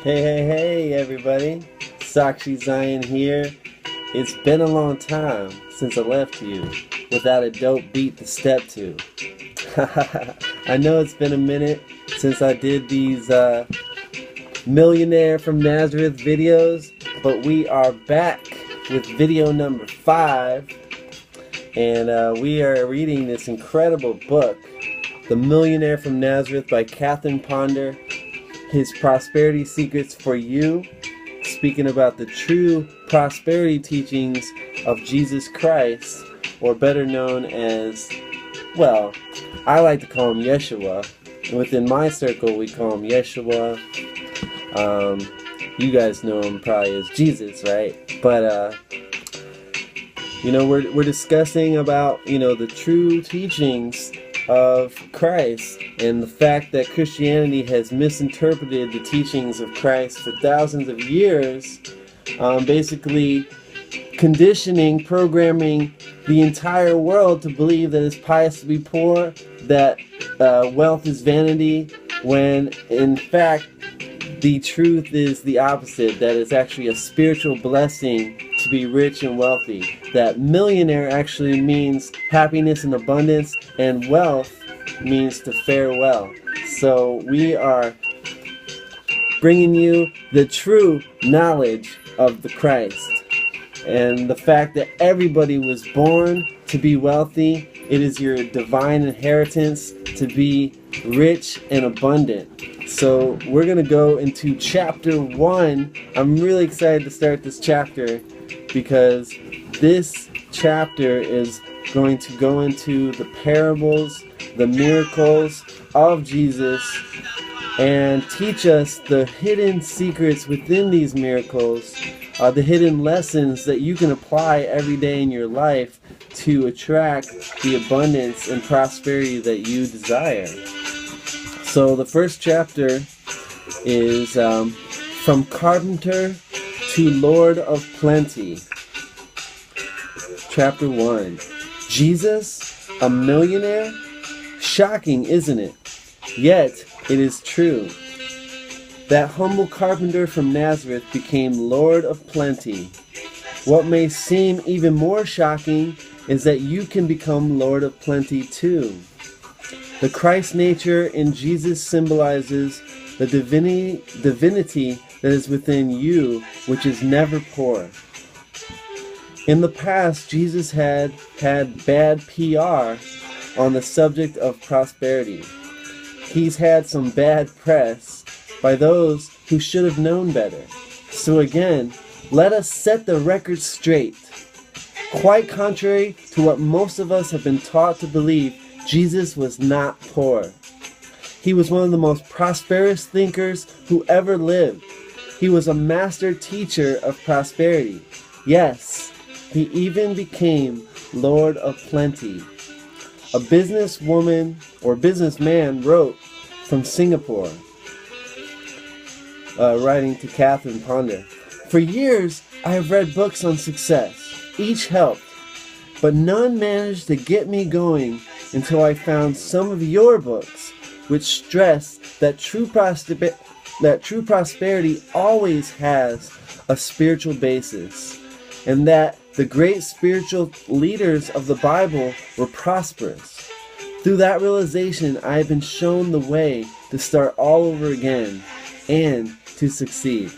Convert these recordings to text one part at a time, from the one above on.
Hey, everybody. Sakshi Zion here. It's been a long time since I left you without a dope beat to step to. I know it's been a minute since I did these Millionaire from Nazareth videos, but we are back with video number 5, and we are reading this incredible book, The Millionaire from Nazareth by Catherine Ponder. His prosperity secrets for you, speaking about the true prosperity teachings of Jesus Christ, or better known as, well, I like to call him Yeshua. Within my circle, we call him Yeshua. You guys know him probably as Jesus, right? But we're discussing about the true teachings of Christ, and the fact that Christianity has misinterpreted the teachings of Christ for thousands of years, basically conditioning, programming the entire world to believe that it's pious to be poor, that wealth is vanity, when in fact the truth is the opposite, that it's actually a spiritual blessing to be rich and wealthy, that millionaire actually means happiness and abundance, and wealth means to fare well. So we are bringing you the true knowledge of the Christ, and the fact that everybody was born to be wealthy. It is your divine inheritance to be rich and abundant. So we're going to go into chapter 1. I'm really excited to start this chapter because this chapter is going to go into the parables, the miracles of Jesus, and teach us the hidden secrets within these miracles, the hidden lessons that you can apply every day in your life to attract the abundance and prosperity that you desire. So the first chapter is From Carpenter to Lord of Plenty. Chapter 1. Jesus, a millionaire? Shocking, isn't it? Yet, it is true. That humble carpenter from Nazareth became Lord of Plenty. What may seem even more shocking is that you can become Lord of Plenty too. The Christ nature in Jesus symbolizes the divinity that is within you, which is never poor. In the past, Jesus had bad PR on the subject of prosperity. He's had some bad press by those who should have known better. So again, let us set the record straight. Quite contrary to what most of us have been taught to believe, Jesus was not poor. He was one of the most prosperous thinkers who ever lived. He was a master teacher of prosperity. Yes, he even became Lord of Plenty. A businesswoman or businessman wrote from Singapore, writing to Catherine Ponder. For years, I have read books on success. Each helped, but none managed to get me going until I found some of your books, which stress that true prosperity always has a spiritual basis, and that the great spiritual leaders of the Bible were prosperous. Through that realization, I have been shown the way to start all over again and to succeed.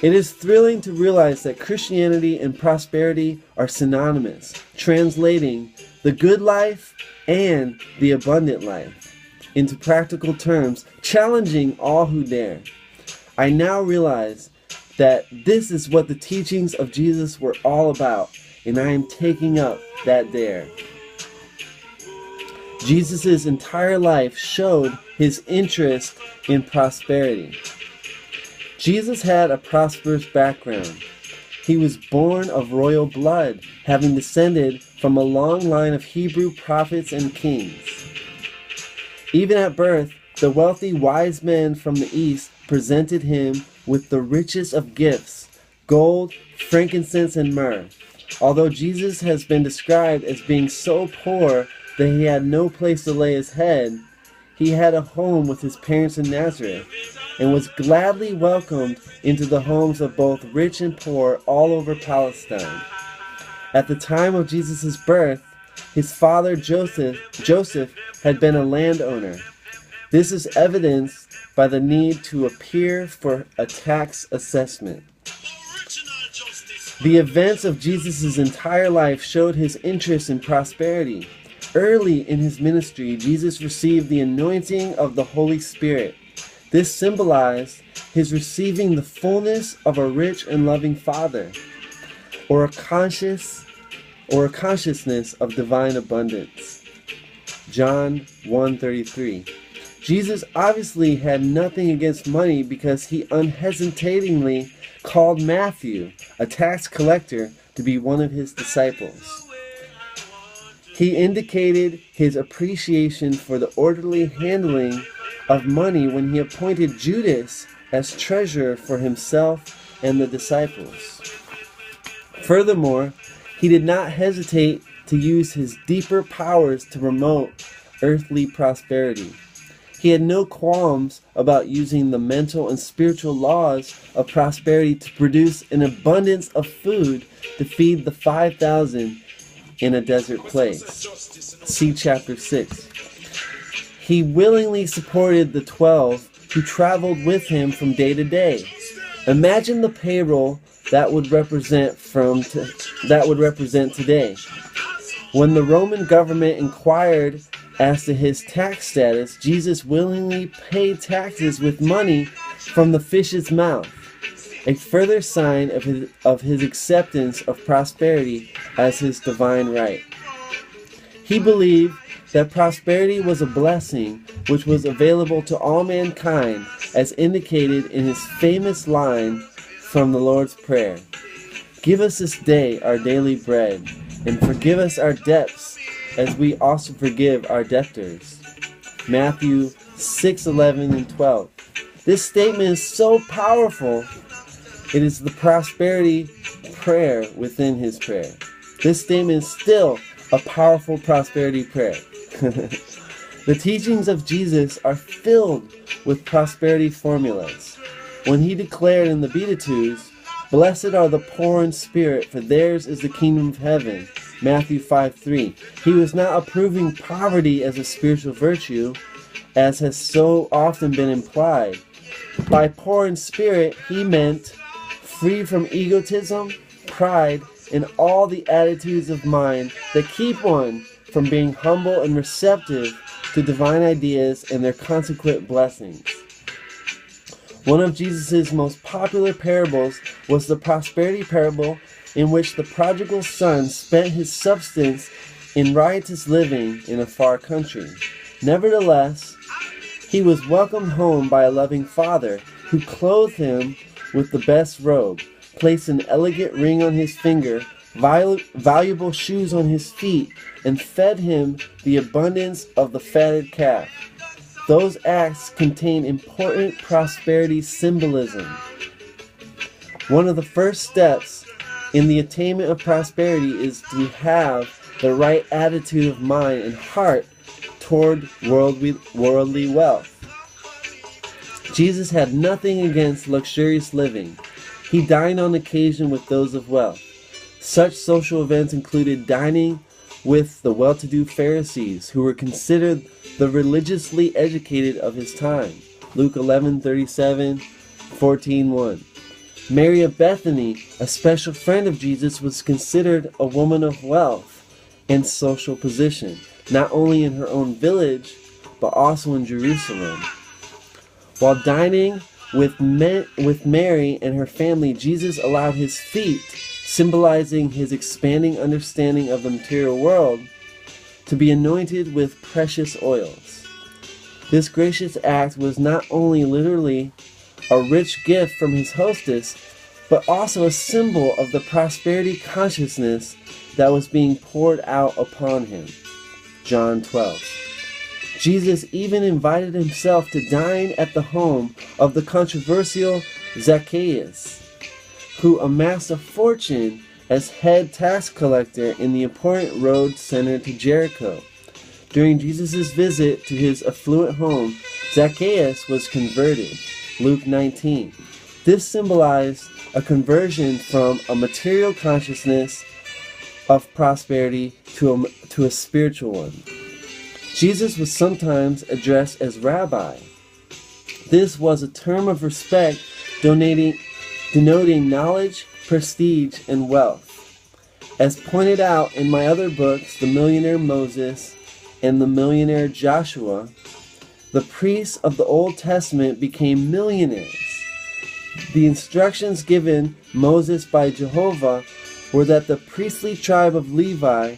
It is thrilling to realize that Christianity and prosperity are synonymous, translating the good life and the abundant life into practical terms, challenging all who dare. I now realize that this is what the teachings of Jesus were all about, and I am taking up that dare. Jesus' entire life showed his interest in prosperity. Jesus had a prosperous background. He was born of royal blood, having descended from a long line of Hebrew prophets and kings. Even at birth, the wealthy wise men from the east presented him with the richest of gifts, gold, frankincense, and myrrh. Although Jesus has been described as being so poor that he had no place to lay his head, he had a home with his parents in Nazareth, and was gladly welcomed into the homes of both rich and poor all over Palestine. At the time of Jesus' birth, his father Joseph had been a landowner. This is evidenced by the need to appear for a tax assessment. The events of Jesus' entire life showed his interest in prosperity. Early in his ministry, Jesus received the anointing of the Holy Spirit. This symbolized his receiving the fullness of a rich and loving Father, or a consciousness of divine abundance. John 1:33. Jesus obviously had nothing against money because he unhesitatingly called Matthew, a tax collector, to be one of his disciples. He indicated his appreciation for the orderly handling of money when he appointed Judas as treasurer for himself and the disciples. Furthermore, he did not hesitate to use his deeper powers to promote earthly prosperity. He had no qualms about using the mental and spiritual laws of prosperity to produce an abundance of food to feed the 5,000 in a desert place. See chapter 6. He willingly supported the 12 who traveled with him from day to day. Imagine the payroll that would represent today. When the Roman government inquired as to his tax status, Jesus willingly paid taxes with money from the fish's mouth, a further sign of his acceptance of prosperity as his divine right. He believed that prosperity was a blessing which was available to all mankind, as indicated in his famous line from the Lord's Prayer. "Give us this day our daily bread, and forgive us our debts, as we also forgive our debtors." Matthew 6:11 and 12. This statement is so powerful. It is the prosperity prayer within his prayer. This statement is still a powerful prosperity prayer. The teachings of Jesus are filled with prosperity formulas. When he declared in the Beatitudes, "Blessed are the poor in spirit, for theirs is the kingdom of heaven," Matthew 5:3, he was not approving poverty as a spiritual virtue, as has so often been implied. By poor in spirit, he meant free from egotism, pride, and all the attitudes of mind that keep one from being humble and receptive to divine ideas and their consequent blessings. One of Jesus' most popular parables was the prosperity parable, in which the prodigal son spent his substance in riotous living in a far country. Nevertheless, he was welcomed home by a loving father, who clothed him with the best robe, placed an elegant ring on his finger, valuable shoes on his feet, and fed him the abundance of the fatted calf. Those acts contain important prosperity symbolism. One of the first steps in the attainment of prosperity is to have the right attitude of mind and heart toward worldly wealth. Jesus had nothing against luxurious living. He dined on occasion with those of wealth. Such social events included dining with the well-to-do Pharisees, who were considered the religiously educated of his time. Luke 11:37, 14:1. Mary of Bethany, a special friend of Jesus, was considered a woman of wealth and social position, not only in her own village, but also in Jerusalem. While dining with Mary and her family, Jesus allowed his feet, symbolizing his expanding understanding of the material world, to be anointed with precious oils. This gracious act was not only literally a rich gift from his hostess, but also a symbol of the prosperity consciousness that was being poured out upon him. John 12. Jesus even invited himself to dine at the home of the controversial Zacchaeus, who amassed a fortune as head tax collector in the important road center to Jericho. During Jesus' visit to his affluent home, Zacchaeus was converted. Luke 19. This symbolized a conversion from a material consciousness of prosperity to a spiritual one. Jesus was sometimes addressed as rabbi. This was a term of respect denoting knowledge, prestige, and wealth. As pointed out in my other books, The Millionaire Moses and The Millionaire Joshua, the priests of the Old Testament became millionaires. The instructions given Moses by Jehovah were that the priestly tribe of Levi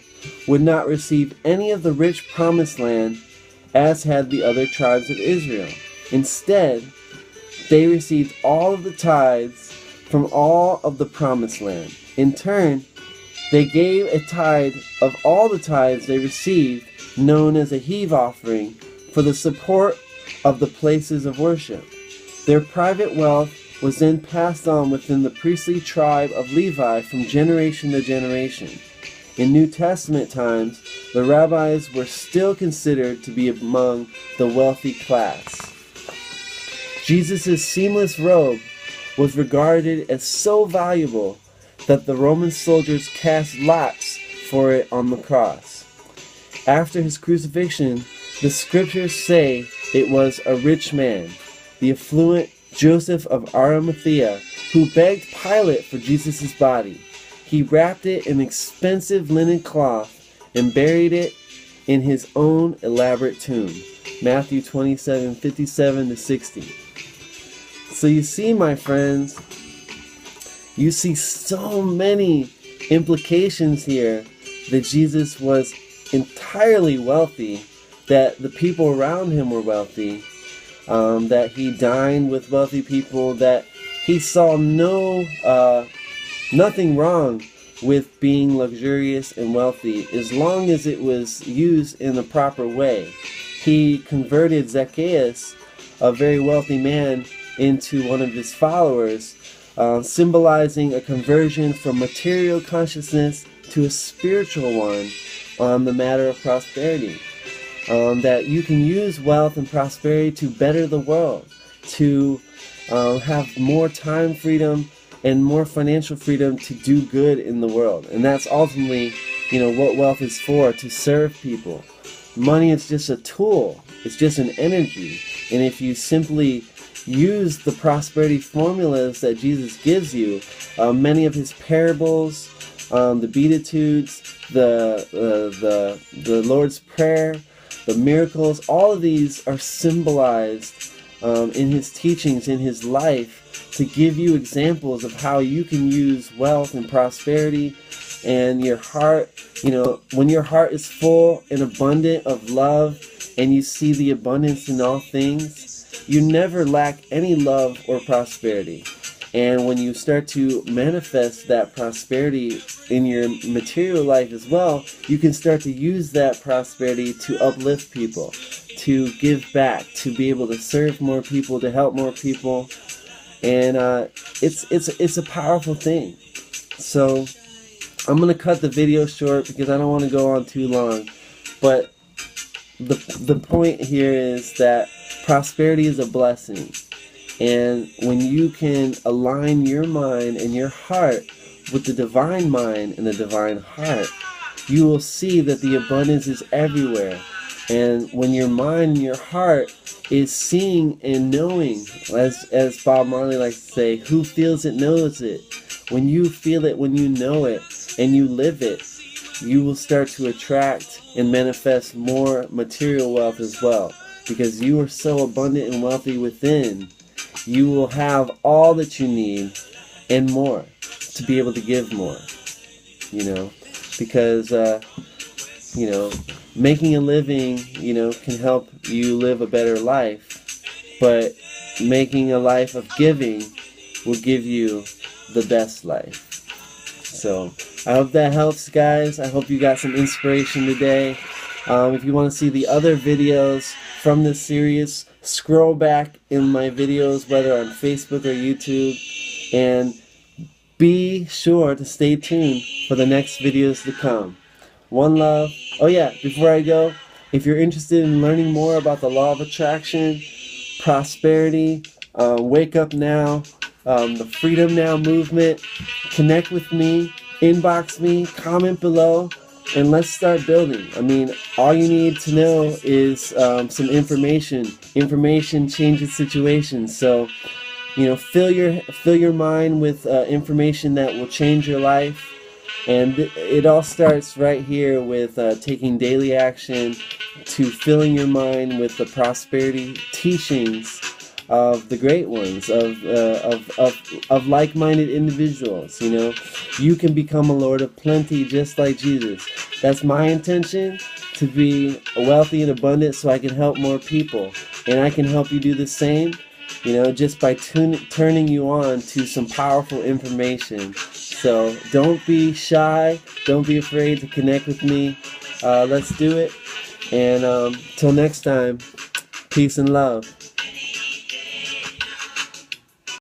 would not receive any of the rich promised land as had the other tribes of Israel. Instead, they received all of the tithes from all of the promised land. In turn, they gave a tithe of all the tithes they received, known as a heave offering, for the support of the places of worship. Their private wealth was then passed on within the priestly tribe of Levi from generation to generation. In New Testament times, the rabbis were still considered to be among the wealthy class. Jesus' seamless robe was regarded as so valuable that the Roman soldiers cast lots for it on the cross. After his crucifixion, the scriptures say it was a rich man, the affluent Joseph of Arimathea, who begged Pilate for Jesus' body. He wrapped it in expensive linen cloth and buried it in his own elaborate tomb. Matthew 27:57-60. So you see, my friends, you see so many implications here that Jesus was entirely wealthy, that the people around him were wealthy, that he dined with wealthy people, that he saw nothing wrong with being luxurious and wealthy as long as it was used in the proper way. He converted Zacchaeus, a very wealthy man, into one of his followers, symbolizing a conversion from material consciousness to a spiritual one on the matter of prosperity. That you can use wealth and prosperity to better the world, to have more time freedom and more financial freedom to do good in the world. And that's ultimately, what wealth is for, to serve people. Money is just a tool. It's just an energy. And if you simply use the prosperity formulas that Jesus gives you, many of his parables, the Beatitudes, the Lord's Prayer, the miracles, all of these are symbolized in his teachings, in his life, to give you examples of how you can use wealth and prosperity and your heart. When your heart is full and abundant of love and you see the abundance in all things, you never lack any love or prosperity. And when you start to manifest that prosperity in your material life as well, you can start to use that prosperity to uplift people, to give back, to be able to serve more people, to help more people. And it's a powerful thing. So I'm going to cut the video short because I don't want to go on too long. But the point here is that prosperity is a blessing. And when you can align your mind and your heart with the divine mind and the divine heart, you will see that the abundance is everywhere. And when your mind and your heart is seeing and knowing, as Bob Marley likes to say, who feels it knows it. When you feel it, when you know it, and you live it, you will start to attract and manifest more material wealth as well. Because you are so abundant and wealthy within, you will have all that you need and more to be able to give more. Because making a living, can help you live a better life, but making a life of giving will give you the best life. So I hope that helps, guys. I hope you got some inspiration today. If you want to see the other videos from this series, scroll back in my videos, whether on Facebook or YouTube, and be sure to stay tuned for the next videos to come. One love. Oh yeah, before I go, If you're interested in learning more about the law of attraction, prosperity, Wake Up Now, the Freedom Now movement, connect with me, inbox me, comment below, and let's start building. I mean, all you need to know is some information. Information changes situations. So, you know, fill your mind with information that will change your life. And it all starts right here with taking daily action to filling your mind with the prosperity teachings of the great ones, of like-minded individuals. You know, you can become a Lord of plenty just like Jesus. That's my intention, to be wealthy and abundant so I can help more people. And I can help you do the same, you know, just by turning you on to some powerful information. So don't be shy, don't be afraid to connect with me. Let's do it. And till next time, peace and love.